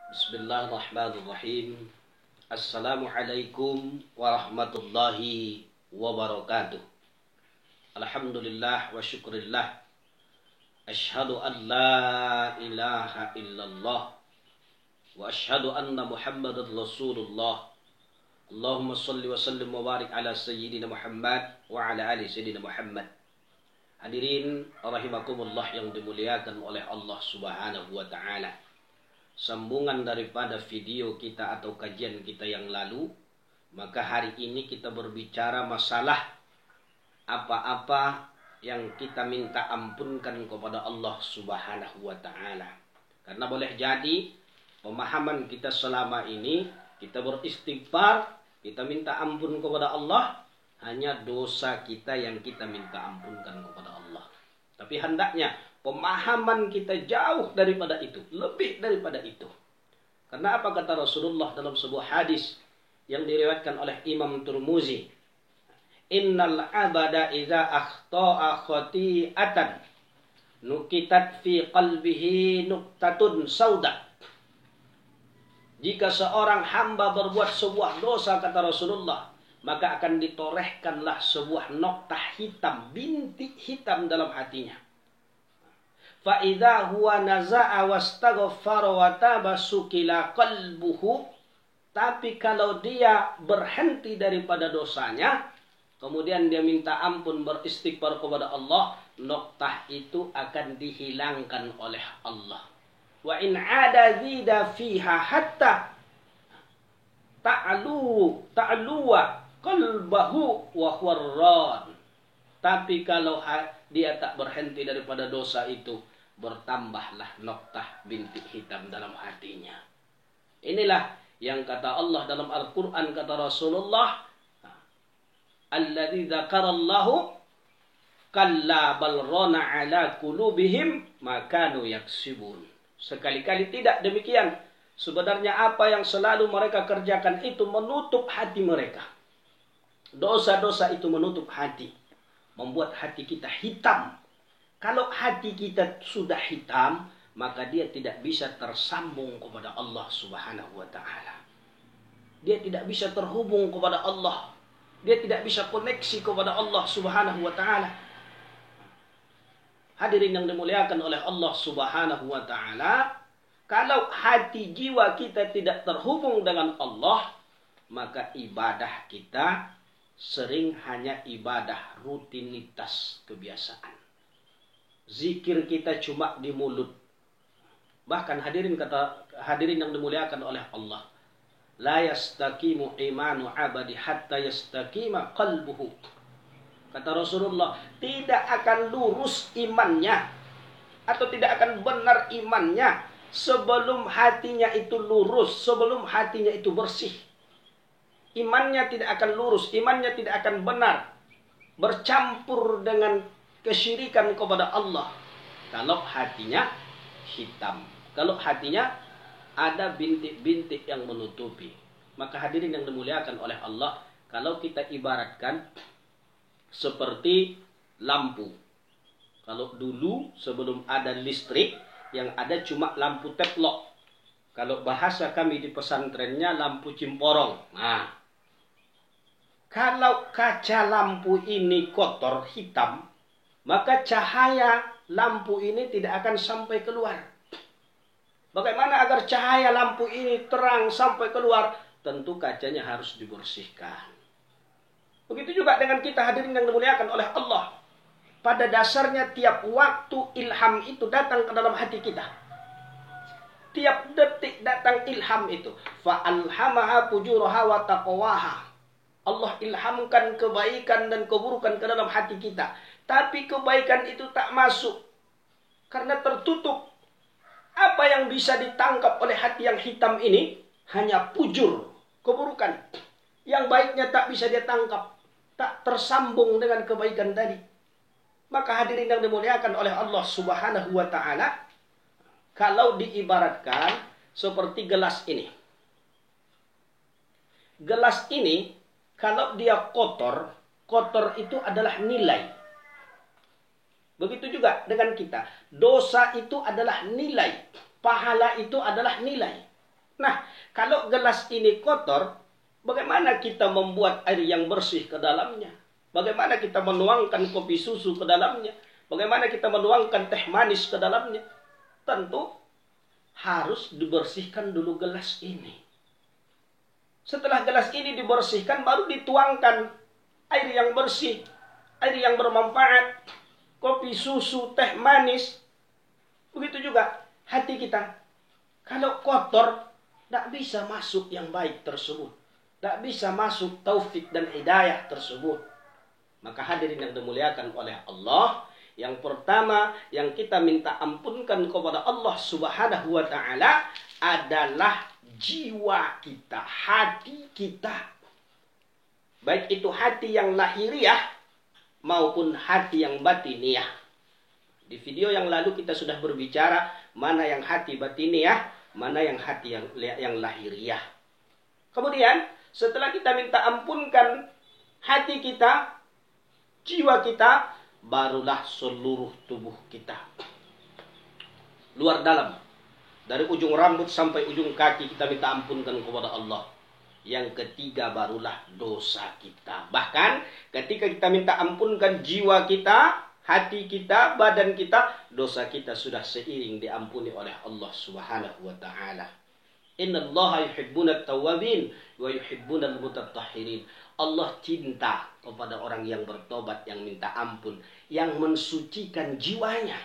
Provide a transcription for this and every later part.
Bismillahirrahmanirrahim. Assalamualaikum warahmatullahi wabarakatuh. Alhamdulillah wa syukurillah. Ashhadu an la ilaha illallah wa ashhadu anna Muhammadar Rasulullah. Allahumma salli wa sallim wa barik ala sayyidina Muhammad wa ala ali sayyidina Muhammad. Hadirin rahimakumullah yang dimuliakan oleh Allah Subhanahu wa taala. Sambungan daripada video kita atau kajian kita yang lalu, maka hari ini kita berbicara masalah apa-apa yang kita minta ampunkan kepada Allah Subhanahu wa taala. Karena boleh jadi pemahaman kita selama ini kita beristighfar, kita minta ampun kepada Allah, hanya dosa kita yang kita minta ampunkan kepada Allah. Tapi hendaknya pemahaman kita jauh daripada itu, lebih daripada itu. Karena apa kata Rasulullah dalam sebuah hadis yang diriwayatkan oleh Imam Tirmizi? Innal abada idza akhta'a khati'atan nukitat fi qalbihi nuktatun sauda. Jika seorang hamba berbuat sebuah dosa, kata Rasulullah, maka akan ditorehkanlah sebuah noktah hitam, bintik hitam dalam hatinya. Fa idza huwa naza'a wastaghfara wa taba sukila qalbuhu. Tapi kalau dia berhenti daripada dosanya, kemudian dia minta ampun, beristighfar kepada Allah, noktah itu akan dihilangkan oleh Allah. Wa in 'ada zida fiha hatta ta'luwa qalbahu wa huwarran. Tapi kalau dia tak berhenti daripada dosa itu, bertambahlah noktah bintik hitam dalam hatinya. Inilah yang kata Allah dalam Al-Quran, kata Rasulullah, alladzi dzakarallahu kalla bal rana ala qulubihim ma kanu yaksibun. Sekali-kali tidak demikian. Sebenarnya apa yang selalu mereka kerjakan itu menutup hati mereka. Dosa-dosa itu menutup hati, membuat hati kita hitam. Kalau hati kita sudah hitam, maka dia tidak bisa tersambung kepada Allah Subhanahu wa taala. Dia tidak bisa terhubung kepada Allah. Dia tidak bisa koneksi kepada Allah Subhanahu wa taala. Hadirin yang dimuliakan oleh Allah Subhanahu wa taala, kalau hati jiwa kita tidak terhubung dengan Allah, maka ibadah kita sering hanya ibadah rutinitas, kebiasaan. Zikir kita cuma di mulut. Bahkan hadirin yang dimuliakan oleh Allah, la yastaqimu imanu abadi hatta yastaqima qalbuhu. Kata Rasulullah, tidak akan lurus imannya atau tidak akan benar imannya sebelum hatinya itu lurus, sebelum hatinya itu bersih. Imannya tidak akan lurus, imannya tidak akan benar, bercampur dengan kesyirikan kepada Allah, kalau hatinya hitam, kalau hatinya ada bintik-bintik yang menutupi. Maka hadirin yang dimuliakan oleh Allah, kalau kita ibaratkan seperti lampu. Kalau dulu sebelum ada listrik, yang ada cuma lampu teplok. Kalau bahasa kami di pesantrennya lampu cimporong. Nah, kalau kaca lampu ini kotor, hitam, maka cahaya lampu ini tidak akan sampai keluar. Bagaimana agar cahaya lampu ini terang sampai keluar? Tentu kacanya harus dibersihkan. Begitu juga dengan kita, hadirin yang dimuliakan oleh Allah. Pada dasarnya tiap waktu ilham itu datang ke dalam hati kita. Tiap detik datang ilham itu. Fa'alhamaha fujuraha wa taqwaha. Allah ilhamkan kebaikan dan keburukan ke dalam hati kita. Tapi kebaikan itu tak masuk. Karena tertutup. Apa yang bisa ditangkap oleh hati yang hitam ini? Hanya fujur, keburukan. Yang baiknya tak bisa dia tangkap. Tak tersambung dengan kebaikan tadi. Maka hadirin yang dimuliakan oleh Allah Subhanahu wa ta'ala, kalau diibaratkan seperti gelas ini. Gelas ini, kalau dia kotor, kotor itu adalah nilai. Begitu juga dengan kita. Dosa itu adalah nilai. Pahala itu adalah nilai. Nah, kalau gelas ini kotor, bagaimana kita membuat air yang bersih ke dalamnya? Bagaimana kita menuangkan kopi susu ke dalamnya? Bagaimana kita menuangkan teh manis ke dalamnya? Tentu harus dibersihkan dulu gelas ini. Setelah gelas ini dibersihkan, baru dituangkan air yang bersih, air yang bermanfaat, kopi susu, teh manis. Begitu juga hati kita. Kalau kotor, tidak bisa masuk yang baik tersebut. Tidak bisa masuk taufik dan hidayah tersebut. Maka hadirin yang dimuliakan oleh Allah, yang pertama yang kita minta ampunkan kepada Allah Subhanahu wa ta'ala adalah jiwa kita, hati kita. Baik itu hati yang lahiriah maupun hati yang batiniah. Di video yang lalu kita sudah berbicara mana yang hati batiniah, mana yang hati yang lahiriah. Kemudian setelah kita minta ampunkan hati kita, jiwa kita, barulah seluruh tubuh kita. Luar dalam, dari ujung rambut sampai ujung kaki kita minta ampunkan kepada Allah. Yang ketiga barulah dosa kita. Bahkan ketika kita minta ampunkan jiwa kita, hati kita, badan kita, dosa kita sudah seiring diampuni oleh Allah Subhanahu wa ta'ala. Innallaha yuhibbuna at-tawwabin wa yuhibbuna al-mutatahhirin. Allah cinta kepada orang yang bertobat, yang minta ampun, yang mensucikan jiwanya.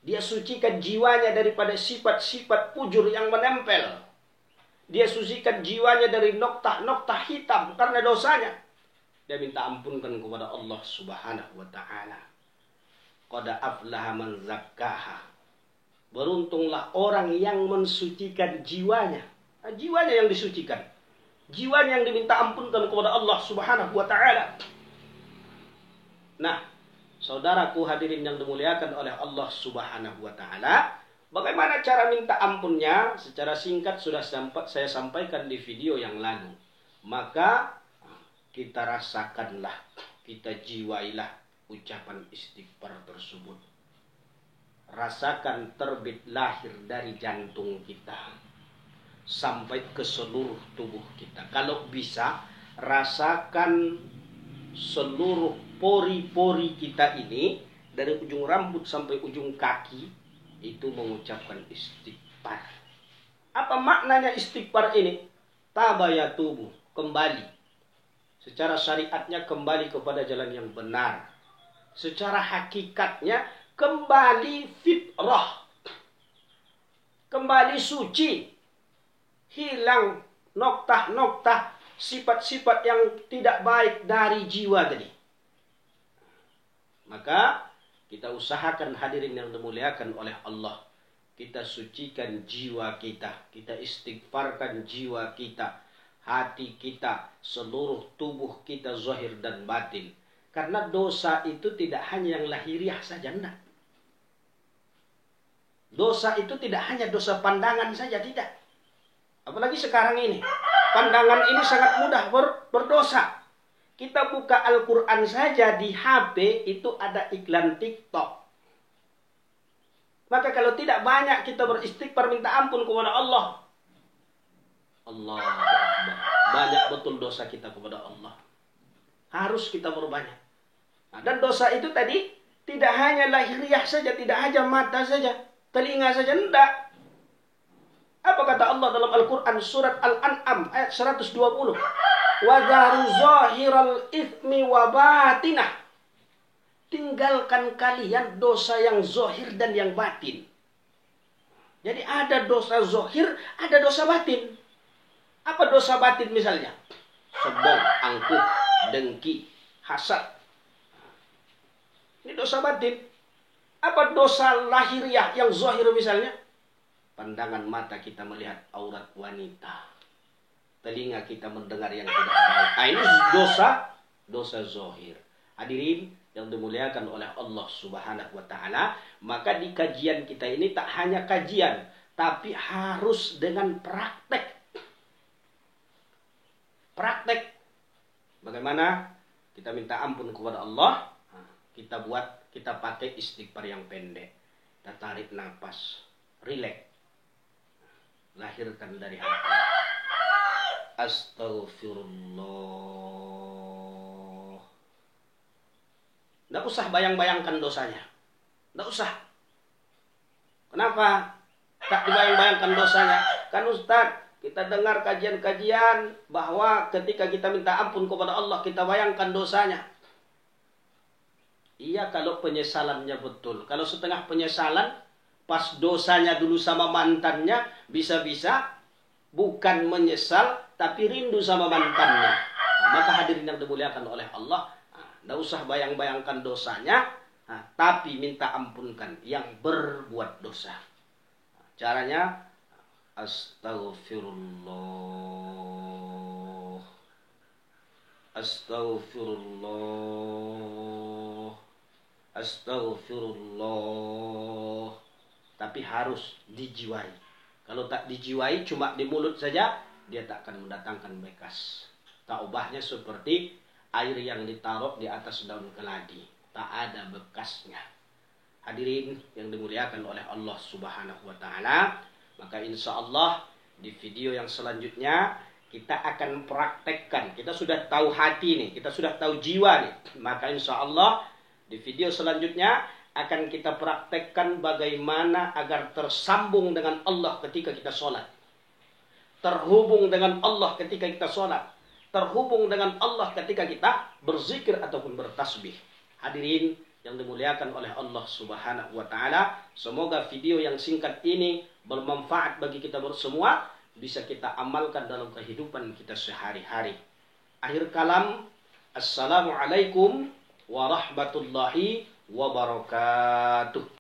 Dia sucikan jiwanya daripada sifat-sifat fujur yang menempel. Dia sucikan jiwanya dari noktah-noktah hitam karena dosanya. Dia minta ampunkan kepada Allah Subhanahu wa ta'ala. Qad aflaha man zakkaha. Beruntunglah orang yang mensucikan jiwanya. Nah, jiwanya yang disucikan. Jiwanya yang diminta ampunkan kepada Allah Subhanahu wa ta'ala. Nah, saudaraku hadirin yang dimuliakan oleh Allah Subhanahu wa ta'ala, bagaimana cara minta ampunnya? Secara singkat sudah saya sampaikan di video yang lalu. Maka kita rasakanlah, kita jiwailah ucapan istighfar tersebut. Rasakan terbit lahir dari jantung kita sampai ke seluruh tubuh kita. Kalau bisa, rasakan seluruh pori-pori kita ini, dari ujung rambut sampai ujung kaki, itu mengucapkan istighfar. Apa maknanya istighfar ini? Tabayatubu, kembali. Secara syariatnya kembali kepada jalan yang benar. Secara hakikatnya kembali fitrah. Kembali suci. Hilang noktah-noktah sifat-sifat yang tidak baik dari jiwa tadi. Maka kita usahakan hadirin yang dimuliakan oleh Allah. Kita sucikan jiwa kita. Kita istighfarkan jiwa kita. Hati kita, seluruh tubuh kita, zahir dan batin. Karena dosa itu tidak hanya yang lahiriah saja, enggak. Dosa itu tidak hanya dosa pandangan saja, tidak. Apalagi sekarang ini. Pandangan ini sangat mudah berdosa. Kita buka Al-Quran saja di HP, itu ada iklan TikTok. Maka kalau tidak banyak kita beristighfar minta ampun kepada Allah. Allah Akbar. Banyak betul dosa kita kepada Allah. Harus kita berbanyak. Nah, dan dosa itu tadi tidak hanya lahiriah saja, tidak hanya mata saja, telinga saja, enggak. Apa kata Allah dalam Al-Quran surat Al-An'am ayat 120? Wa dharu zahiral ithmi wa batinah. Tinggalkan kalian dosa yang zahir dan yang batin. Jadi ada dosa zahir, ada dosa batin. Apa dosa batin misalnya? Sombong, angkuh, dengki, hasad. Ini dosa batin. Apa dosa lahiriah yang zahir misalnya? Pandangan mata kita melihat aurat wanita. Telinga kita mendengar yang tidak baik. Nah, ini dosa zahir. Hadirin yang dimuliakan oleh Allah Subhanahu wa ta'ala. Maka di kajian kita ini tak hanya kajian, tapi harus dengan praktek. Praktek. Bagaimana kita minta ampun kepada Allah? Kita pakai istighfar yang pendek. Kita tarik nafas, rileks. lahirkan dari hati. Astaghfirullah. Nggak usah bayang-bayangkan dosanya. Nggak usah. Kenapa? Tak dibayang-bayangkan dosanya. Kan Ustaz, kita dengar kajian-kajian bahwa ketika kita minta ampun kepada Allah, kita bayangkan dosanya. Iya, kalau penyesalannya betul. Kalau setengah penyesalan, pas dosanya dulu sama mantannya, bisa-bisa bukan menyesal, tapi rindu sama mantannya. Nah, maka hadirin yang dimuliakan oleh Allah, tidak usah bayang-bayangkan dosanya, tapi minta ampunkan yang berbuat dosa. Caranya, astagfirullah. Astagfirullah. Astagfirullah. Tapi harus dijiwai. Kalau tak dijiwai, cuma di mulut saja, dia tak akan mendatangkan bekas. Taubahnya seperti air yang ditaruh di atas daun keladi. Tak ada bekasnya. Hadirin yang dimuliakan oleh Allah Subhanahu wa Ta'ala, maka insya Allah di video yang selanjutnya kita akan praktekkan. Kita sudah tahu hati nih, kita sudah tahu jiwa nih. Maka insya Allah di video selanjutnya akan kita praktekkan bagaimana agar tersambung dengan Allah ketika kita sholat. Terhubung dengan Allah ketika kita sholat. Terhubung dengan Allah ketika kita berzikir ataupun bertasbih. Hadirin yang dimuliakan oleh Allah Subhanahu wa Ta'ala, semoga video yang singkat ini bermanfaat bagi kita semua, bisa kita amalkan dalam kehidupan kita sehari-hari. Akhir kalam, assalamualaikum warahmatullahi wabarakatuh.